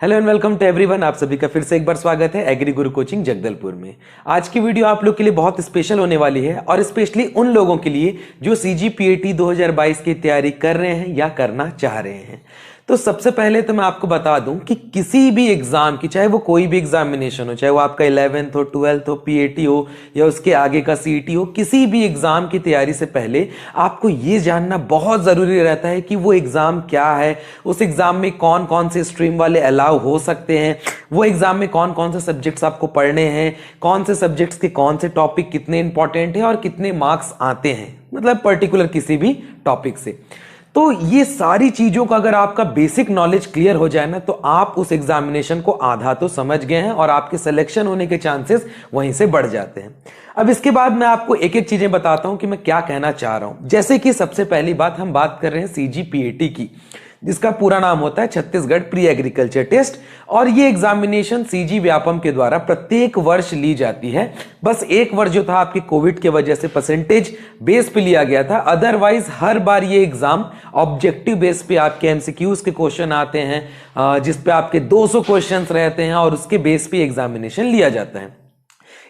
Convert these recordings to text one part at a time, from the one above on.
Hello and welcome to everyone. आप सभी का फिर से एक बार स्वागत है एग्री गुरु कोचिंग जगदलपुर में। आज की वीडियो आप लोग के लिए बहुत स्पेशल होने वाली है और स्पेशली उन लोगों के लिए जो सीजीपीएटी 2022 की तैयारी कर रहे हैं या करना चाह रहे हैं। तो सबसे पहले तो मैं आपको बता दूं कि किसी भी एग्जाम की, चाहे वो कोई भी एग्जामिनेशन हो, चाहे वो आपका 11th हो, 12th हो, पीएटी हो या उसके आगे का सीईटी हो, किसी भी एग्जाम की तैयारी से पहले आपको ये जानना बहुत जरूरी रहता है कि वो एग्जाम क्या है, उस एग्जाम में कौन कौन से स्ट्रीम वाले अलाउ हो सकते हैं, वो एग्जाम में कौन कौन से सब्जेक्ट्स आपको पढ़ने हैं, कौन से सब्जेक्ट्स के कौन से टॉपिक कितने इंपॉर्टेंट है और कितने मार्क्स आते हैं, मतलब पर्टिकुलर किसी भी टॉपिक से। तो ये सारी चीजों का अगर आपका बेसिक नॉलेज क्लियर हो जाए ना, तो आप उस एग्जामिनेशन को आधा तो समझ गए हैं और आपके सिलेक्शन होने के चांसेस वहीं से बढ़ जाते हैं। अब इसके बाद मैं आपको एक एक चीजें बताता हूं कि मैं क्या कहना चाह रहा हूं। जैसे कि सबसे पहली बात हम बात कर रहे हैं सीजीपीएटी की, जिसका पूरा नाम होता है छत्तीसगढ़ प्री एग्रीकल्चर टेस्ट, और ये एग्जामिनेशन सीजी व्यापम के द्वारा प्रत्येक वर्ष ली जाती है। बस एक वर्ष जो था आपके कोविड के वजह से परसेंटेज बेस पे लिया गया था, अदरवाइज हर बार ये एग्जाम ऑब्जेक्टिव बेस पे आपके एमसीक्यूज के क्वेश्चन आते हैं, जिसपे आपके 200 क्वेश्चंस रहते हैं और उसके बेस पे एग्जामिनेशन लिया जाता है।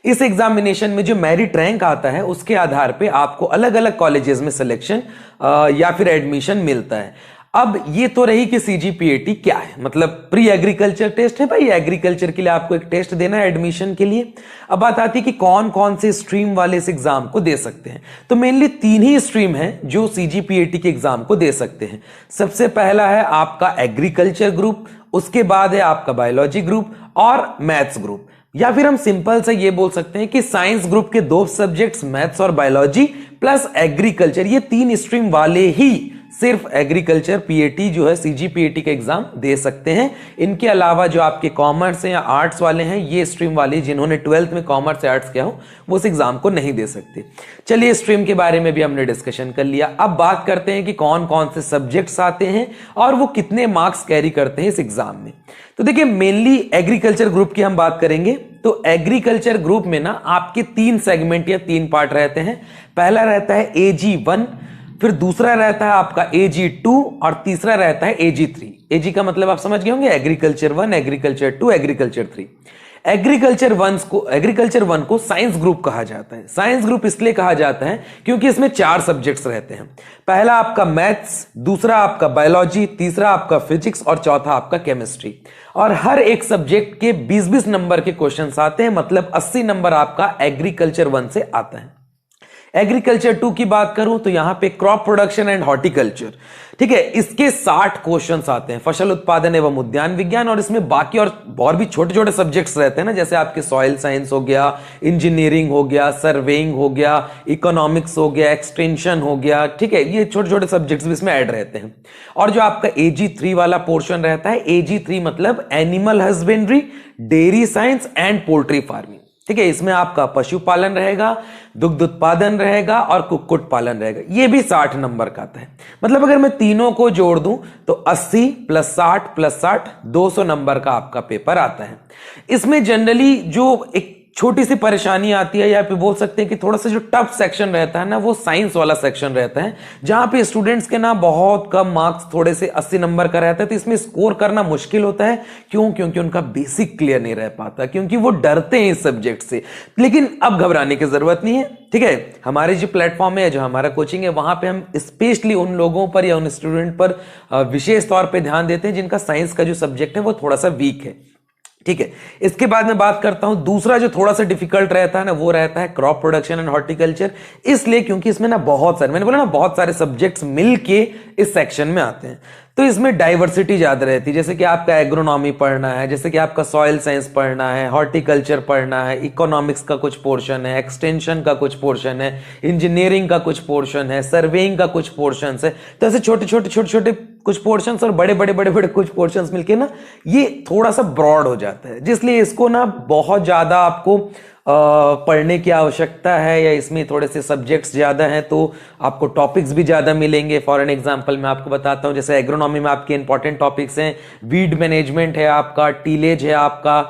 इस एग्जामिनेशन में जो मेरिट रैंक आता है उसके आधार पे आपको अलग अलग कॉलेजेस में सिलेक्शन या फिर एडमिशन मिलता है। अब ये तो रही कि सीजीपीएटी क्या है, मतलब प्री एग्रीकल्चर टेस्ट है भाई, एग्रीकल्चर के लिए आपको एक टेस्ट देना है एडमिशन के लिए। अब बात आती है कि कौन कौन से स्ट्रीम वाले इस एग्जाम को दे सकते हैं। तो मेनली 3 ही स्ट्रीम है जो सीजीपीएटी के एग्जाम को दे सकते हैं। सबसे पहला है आपका एग्रीकल्चर ग्रुप, उसके बाद है आपका बायोलॉजी ग्रुप और मैथ्स ग्रुप, या फिर हम सिंपल से ये बोल सकते हैं कि साइंस ग्रुप के 2 सब्जेक्ट्स मैथ्स और बायोलॉजी प्लस एग्रीकल्चर, ये 3 स्ट्रीम वाले ही सिर्फ एग्रीकल्चर पीएटी जो है सीजीपीएटी का एग्जाम दे सकते हैं। इनके अलावा जो आपके कॉमर्स हैं या आर्ट्स वाले हैं, ये स्ट्रीम वाले जिन्होंने 12th में कॉमर्स या आर्ट्स किया हो वो इस एग्जाम को नहीं दे सकते। चलिए, स्ट्रीम के बारे में भी हमने डिस्कशन कर लिया। अब बात करते हैं कि कौन कौन से सब्जेक्ट्स आते हैं और वो कितने मार्क्स कैरी करते हैं इस एग्जाम में। तो देखिए, मेनली एग्रीकल्चर ग्रुप की हम बात करेंगे। तो एग्रीकल्चर ग्रुप में ना आपके 3 सेगमेंट या 3 पार्ट रहते हैं। पहला रहता है AG1, फिर दूसरा रहता है आपका AG2 और तीसरा रहता है AG3। AG का मतलब आप समझ गए होंगे, एग्रीकल्चर 1, एग्रीकल्चर 2, एग्रीकल्चर 3। एग्रीकल्चर 1 को साइंस ग्रुप कहा जाता है। साइंस ग्रुप इसलिए कहा जाता है क्योंकि इसमें 4 सब्जेक्ट्स रहते हैं। पहला आपका मैथ्स, दूसरा आपका बायोलॉजी, तीसरा आपका फिजिक्स और चौथा आपका केमिस्ट्री। और हर एक सब्जेक्ट के 20-20 नंबर के क्वेश्चंस आते हैं, मतलब 80 नंबर आपका एग्रीकल्चर 1 से आता है। एग्रीकल्चर 2 की बात करूं तो यहां पे क्रॉप प्रोडक्शन एंड हॉर्टिकल्चर, ठीक है, इसके 60 क्वेश्चंस आते हैं, फसल उत्पादन एवं उद्यान विज्ञान, और इसमें बाकी और भी छोटे छोटे सब्जेक्ट्स रहते हैं ना, जैसे आपके सॉइल साइंस हो गया, इंजीनियरिंग हो गया, सर्वेइंग हो गया, इकोनॉमिक्स हो गया, एक्सटेंशन हो गया, ठीक है, ये छोटे छोटे सब्जेक्ट्स भी इसमें ऐड रहते हैं। और जो आपका AG3 वाला पोर्शन रहता है, AG3 मतलब animal husbandry, dairy science and poultry farming, ठीक है, इसमें आपका पशुपालन रहेगा, दुग्ध उत्पादन रहेगा और कुक्कुट पालन रहेगा। ये भी 60 नंबर का आता है। मतलब अगर मैं तीनों को जोड़ दूं तो 80 + 60 + 60 200 नंबर का आपका पेपर आता है। इसमें जनरली जो एक छोटी सी परेशानी आती है, या फिर बोल सकते हैं कि थोड़ा सा जो टफ सेक्शन रहता है ना, वो साइंस वाला सेक्शन रहता है, जहां पे स्टूडेंट्स के ना बहुत कम मार्क्स, थोड़े से 80 नंबर का रहता है। तो इसमें स्कोर करना मुश्किल होता है। क्यों? क्योंकि उनका बेसिक क्लियर नहीं रह पाता, क्योंकि वो डरते हैं इस सब्जेक्ट से। लेकिन अब घबराने की जरूरत नहीं है, ठीक है। हमारे जो प्लेटफॉर्म है, जो हमारा कोचिंग है, वहां पे हम स्पेशली उन लोगों पर या उन स्टूडेंट पर विशेष तौर पे ध्यान देते हैं जिनका साइंस का जो सब्जेक्ट है वो थोड़ा सा वीक है, ठीक है। इसके बाद मैं बात करता हूं दूसरा जो थोड़ा सा डिफिकल्ट रहता है ना, वो रहता है क्रॉप प्रोडक्शन एंड हॉर्टिकल्चर। इसलिए क्योंकि इसमें ना बहुत सारे, मैंने बोला ना, बहुत सारे सब्जेक्ट्स मिलके इस सेक्शन में आते हैं। तो इसमें डाइवर्सिटी ज्यादा रहती है, जैसे कि आपका एग्रोनॉमी पढ़ना है, जैसे कि आपका सॉइल साइंस पढ़ना है, हॉर्टिकल्चर पढ़ना है, इकोनॉमिक्स का कुछ पोर्शन है, एक्सटेंशन का कुछ पोर्शन है, इंजीनियरिंग का कुछ पोर्शन है, सर्वेइंग का कुछ पोर्शन है। तो ऐसे छोटे छोटे कुछ पोर्शंस और बड़े बड़े कुछ पोर्शंस मिलके ना ये थोड़ा सा ब्रॉड हो जाता है, जिसलिए इसको ना बहुत ज्यादा आपको पढ़ने की आवश्यकता है, या इसमें थोड़े से सब्जेक्ट्स ज्यादा हैं तो आपको टॉपिक्स भी ज्यादा मिलेंगे। फॉर एन एग्जांपल मैं आपको बताता हूं, जैसे एग्रोनॉमी में आपके इंपॉर्टेंट टॉपिक्स हैं, वीड मैनेजमेंट है आपका, टीलेज है आपका,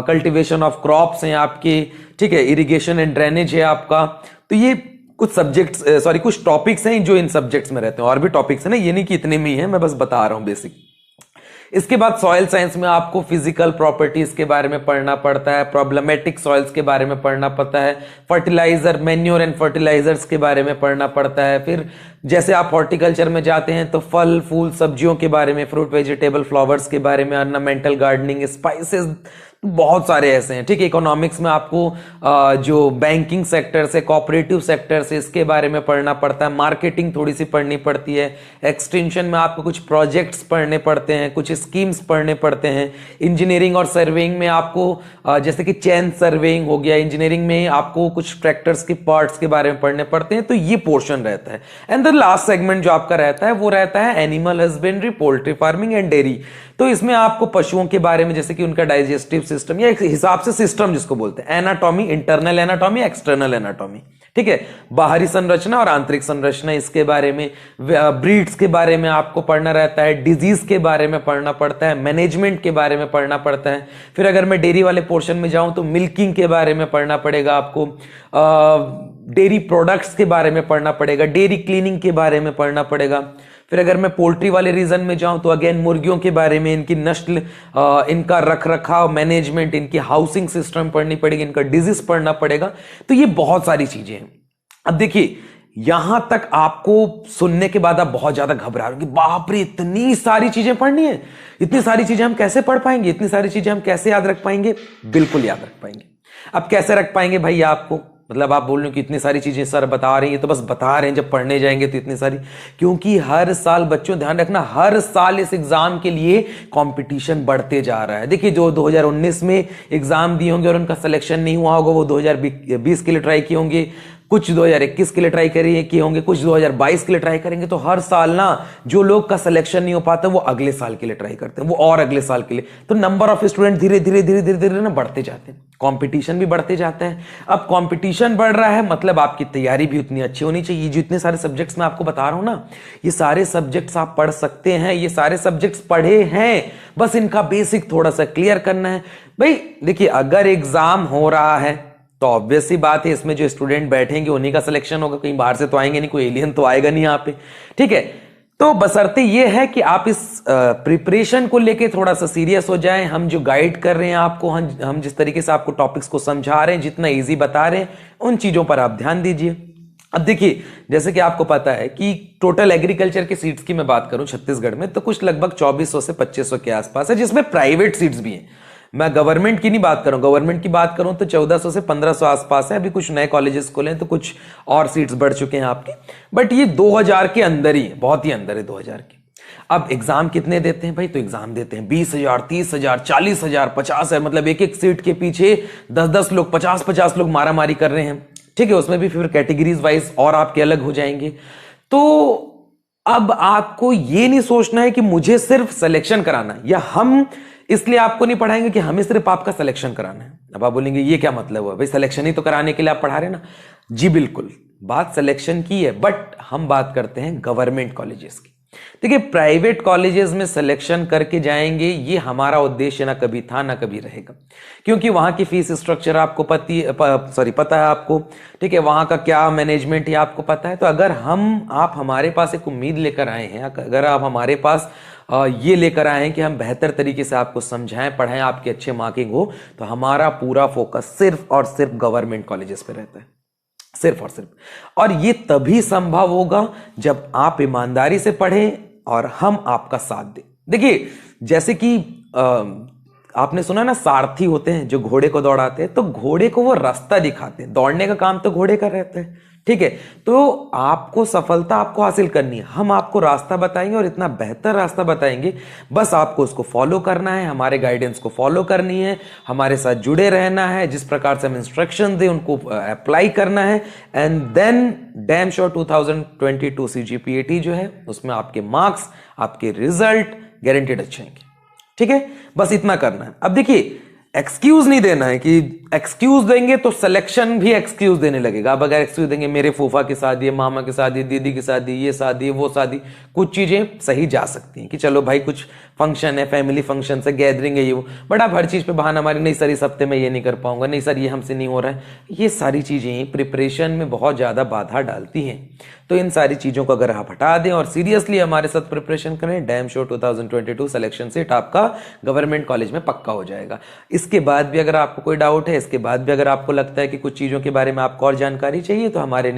कल्टीवेशन ऑफ क्रॉप्स हैं आपकी, ठीक है, इरिगेशन एंड ड्रेनेज है आपका। तो ये कुछ सब्जेक्ट्स, कुछ टॉपिक्स हैं जो इन सब्जेक्ट्स में रहते हैं। और भी टॉपिक्स हैं ना, ये नहीं कि इतने में ही है, मैं बस बता रहा हूं बेसिक। इसके बाद सॉइल साइंस में आपको फिजिकल प्रॉपर्टीज के बारे में पढ़ना पड़ता है, प्रॉब्लमेटिक सॉइल्स के बारे में पढ़ना पड़ता है, फर्टिलाइजर, मैन्योर एंड फर्टिलाइजर्स के बारे में पढ़ना पड़ता है। फिर जैसे आप हॉर्टिकल्चर में जाते हैं तो फल फूल सब्जियों के बारे में, फ्रूट वेजिटेबल फ्लावर्स के बारे में, ऑर्नामेंटल गार्डनिंग, स्पाइसेस, बहुत सारे ऐसे हैं। ठीक है, इकोनॉमिक्स में आपको जो बैंकिंग सेक्टर से, कोऑपरेटिव सेक्टर से, इसके बारे में पढ़ना पड़ता है। मार्केटिंग थोड़ी सी पढ़नी पड़ती है। एक्सटेंशन में आपको कुछ प्रोजेक्ट्स पढ़ने पड़ते हैं, कुछ स्कीम्स पढ़ने पड़ते हैं। इंजीनियरिंग और सर्वेइंग में आपको जैसे कि चेन सर्वेइंग हो गया, इंजीनियरिंग में आपको कुछ ट्रैक्टर्स के पार्ट्स के बारे में पढ़ने पड़ते हैं। तो ये पोर्शन रहता है। एंड द लास्ट सेगमेंट जो आपका रहता है वो रहता है animal husbandry, poultry farming and dairy. तो इसमें आपको पशुओं के बारे में, जैसे कि उनका डाइजेस्टिव सिस्टम या एक हिसाब से सिस्टम जिसको बोलते हैं, anatomy, internal anatomy, external anatomy, ठीक है, बाहरी संरचना और आंतरिक संरचना, इसके बारे में, ब्रीड्स के बारे में आपको पढ़ना रहता है, डिजीज के बारे में पढ़ना पड़ता है, मैनेजमेंट के बारे में पढ़ना पड़ता है। फिर अगर मैं डेयरी वाले पोर्शन में जाऊं तो मिल्किंग के बारे में पढ़ना पड़ेगा आपको, डेयरी प्रोडक्ट्स के बारे में पढ़ना पड़ेगा, डेयरी क्लीनिंग के बारे में पढ़ना पड़ेगा। फिर अगर मैं पोल्ट्री वाले रीजन में जाऊं तो अगेन मुर्गियों के बारे में, इनकी नस्ल, इनका रख रखाव, मैनेजमेंट, इनकी हाउसिंग सिस्टम पढ़नी पड़ेगी, इनका डिजीज पढ़ना पड़ेगा। तो ये बहुत सारी चीजें हैं। अब देखिए, यहां तक आपको सुनने के बाद आप बहुत ज्यादा घबरा रहे हो कि बाप रे इतनी सारी चीजें पढ़नी है, इतनी सारी चीजें हम कैसे पढ़ पाएंगे, इतनी सारी चीजें हम कैसे याद रख पाएंगे? बिल्कुल याद रख पाएंगे। अब कैसे रख पाएंगे भाई आपको? मतलब आप बोल रहे हो कि इतनी सारी चीजें सर बता रही हैं, तो बस बता रहे हैं, जब पढ़ने जाएंगे तो इतनी सारी, क्योंकि हर साल बच्चों ध्यान रखना, हर साल इस एग्जाम के लिए कंपटीशन बढ़ते जा रहा है। देखिए, जो 2019 में एग्जाम दिए होंगे और उनका सिलेक्शन नहीं हुआ होगा, वो 2020 के लिए ट्राई किए होंगे, कुछ 2021 के लिए ट्राई किए होंगे, कुछ 2022 के लिए ट्राई करेंगे। तो हर साल ना जो लोग का सिलेक्शन नहीं हो पाता वो अगले साल के लिए ट्राई करते हैं, वो और अगले साल के लिए। तो नंबर ऑफ स्टूडेंट धीरे धीरे धीरे धीरे धीरे ना बढ़ते जाते हैं, कंपटीशन भी बढ़ते जाते हैं। अब कंपटीशन बढ़ रहा है मतलब आपकी तैयारी भी उतनी अच्छी होनी चाहिए। ये जितने सारे सब्जेक्ट्स मैं आपको बता रहा हूं ना, ये सारे सब्जेक्ट्स आप पढ़ सकते हैं, ये सारे सब्जेक्ट्स पढ़े हैं, बस इनका बेसिक थोड़ा सा क्लियर करना है। भाई देखिए, अगर एग्जाम हो रहा है तो ऑब्वियस सी बात है, इसमें जो स्टूडेंट बैठेंगे उन्हीं का सिलेक्शन होगा, कहीं बाहर से तो आएंगे नहीं, कोई एलियन तो आएगा नहीं यहाँ पे, ठीक है। तो बशर्ते ये है कि आप इस प्रिपरेशन को लेके थोड़ा सा सीरियस हो जाएं। हम जो गाइड कर रहे हैं आपको, हम जिस तरीके से आपको टॉपिक्स को समझा रहे हैं, जितना इजी बता रहे हैं, उन चीजों पर आप ध्यान दीजिए। अब देखिए, जैसे कि आपको पता है कि टोटल एग्रीकल्चर के सीट्स की मैं बात करूं छत्तीसगढ़ में, तो कुछ लगभग 2400 से 2500 के आसपास है, जिसमें प्राइवेट सीट्स भी हैं। मैं गवर्नमेंट की नहीं बात करूं, गवर्नमेंट की बात करूं तो 1400 से 1500 आसपास है। अभी कुछ नए कॉलेजेस खोले हैं तो कुछ और सीट्स बढ़ चुके हैं आपके, बट ये 2000 के अंदर ही है, बहुत ही अंदर है 2000 के। अब एग्जाम कितने देते हैं भाई? तो एग्जाम देते हैं 20,000, 30,000, 40,000, 50,000, मतलब एक एक सीट के पीछे 10-10 लोग, 50-50 लोग मारामारी कर रहे हैं, ठीक है। उसमें भी फिर कैटेगरीज वाइज और आपके अलग हो जाएंगे। तो अब आपको ये नहीं सोचना है कि मुझे सिर्फ सिलेक्शन कराना है, या हम इसलिए आपको नहीं पढ़ाएंगे कि हमें सिर्फ आपका सिलेक्शन कराना है। अब आप बोलेंगे ये क्या मतलब हुआ भाई, सिलेक्शन ही तो कराने के लिए आप पढ़ा रहे ना। जी बिल्कुल, बात सिलेक्शन की है, बट हम बात करते हैं गवर्नमेंट कॉलेजेस की। देखिए, प्राइवेट कॉलेजेस में सिलेक्शन करके जाएंगे, ये हमारा उद्देश्य ना कभी था ना कभी रहेगा, क्योंकि वहां की फीस स्ट्रक्चर आपको पता है आपको, ठीक है, वहां का क्या मैनेजमेंट है आपको पता है। तो अगर आप हमारे पास एक उम्मीद लेकर आए हैं, अगर आप हमारे पास ये लेकर आए हैं कि हम बेहतर तरीके से आपको समझाएं, पढ़ाएं, आपके अच्छे मार्किंग हो, तो हमारा पूरा फोकस सिर्फ और सिर्फ गवर्नमेंट कॉलेजेस पे रहता है, सिर्फ और सिर्फ। और ये तभी संभव होगा जब आप ईमानदारी से पढ़ें और हम आपका साथ दें। देखिए, जैसे कि आपने सुना ना, सारथी होते हैं जो घोड़े को दौड़ाते हैं, तो घोड़े को वो रास्ता दिखाते हैं, दौड़ने का काम तो घोड़े का रहता है, ठीक है। तो आपको सफलता आपको हासिल करनी है, हम आपको रास्ता बताएंगे और इतना बेहतर रास्ता बताएंगे, बस आपको उसको फॉलो करना है, हमारे गाइडेंस को फॉलो करनी है, हमारे साथ जुड़े रहना है, जिस प्रकार से हम इंस्ट्रक्शन दें उनको अप्लाई करना है। And then damn sure 2022 CGPAT जो है उसमें आपके मार्क्स, आपके रिजल्ट गारंटेड अच्छे आएंगे, ठीक है। बस इतना करना है। अब देखिए, एक्सक्यूज नहीं देना है कि एक्सक्यूज देंगे तो सिलेक्शन भी एक्सक्यूज देने लगेगा। अब अगर एक्सक्यूज देंगे मेरे फूफा की शादी है, मामा की शादी, दीदी की शादी, ये शादी वो शादी, कुछ चीजें सही जा सकती हैं कि चलो भाई कुछ फंक्शन है, फैमिली फंक्शन है, गैदरिंग है, ये वो, बट आप हर चीज पे बहाना मारी, नहीं सर इस हफ्ते में ये नहीं कर पाऊंगा, नहीं सर ये हमसे नहीं हो रहा है। ये सारी चीजें प्रिपरेशन में बहुत ज्यादा बाधा डालती हैं। तो इन सारी चीजों को अगर आप हटा दें और सीरियसली हमारे साथ प्रिपरेशन करें, डैम श्योर 2022 सिलेक्शन सीट आपका गवर्नमेंट कॉलेज में पक्का हो जाएगा। इसके बाद भी अगर आपको कोई डाउट है, इसके बाद भी अगर आपको लगता है कि कुछ चीजों के बारे में आपको और जानकारी चाहिए, तो हमारे